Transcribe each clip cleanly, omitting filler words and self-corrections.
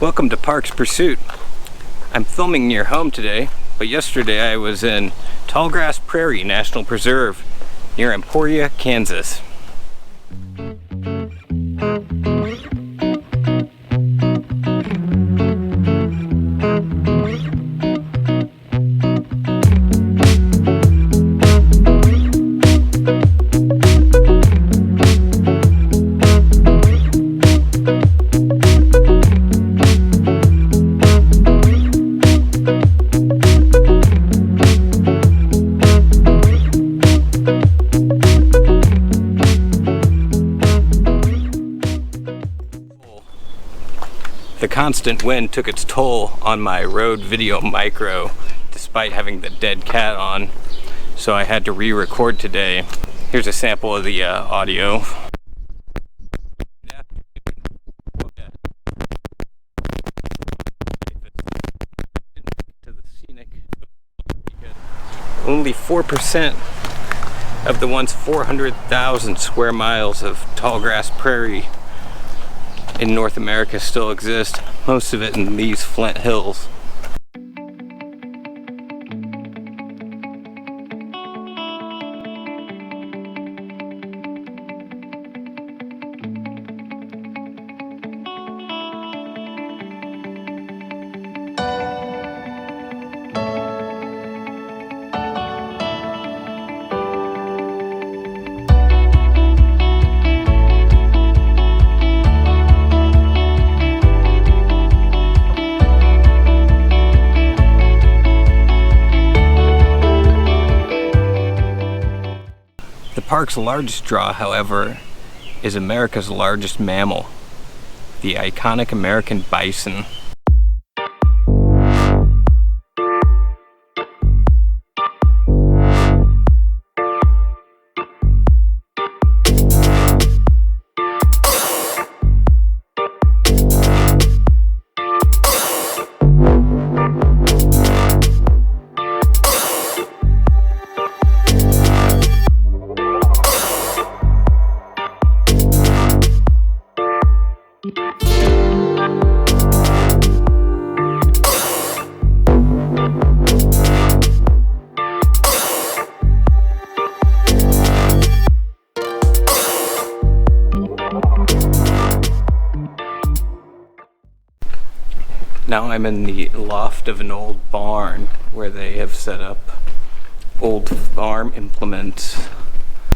Welcome to Parks Pursuit. I'm filming near home today, but yesterday I was in Tallgrass Prairie National Preserve near Emporia, Kansas. The constant wind took its toll on my Rode VideoMicro despite having the dead cat on, so I had to re-record today. Here's a sample of the audio. Only 4% of the once 400,000 square miles of tallgrass prairie in North America still exist, most of it in these Flint Hills. The park's largest draw, however, is America's largest mammal, the iconic American bison. Now I'm in the loft of an old barn where they have set up old farm implements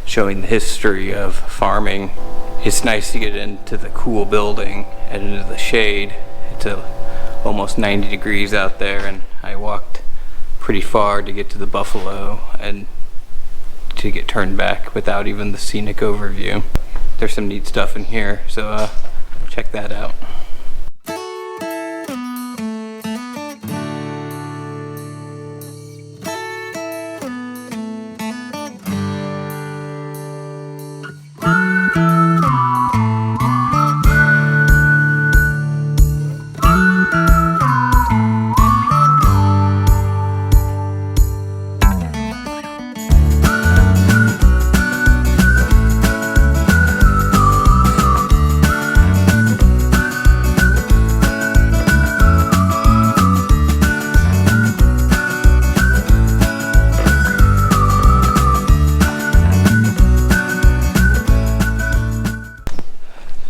showing the history of farming. It's nice to get into the cool building and into the shade. It's almost 90 degrees out there, and I walked pretty far to get to the buffalo and to get turned back without even the scenic overview. There's some neat stuff in here, so check that out.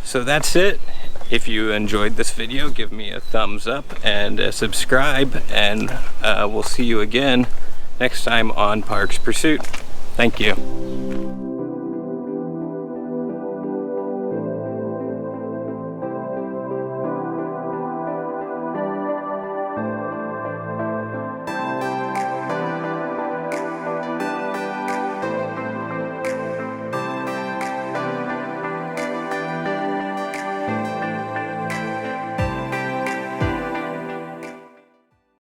So that's it. If you enjoyed this video, give me a thumbs up and subscribe, and we'll see you again next time on Parks Pursuit. Thank you.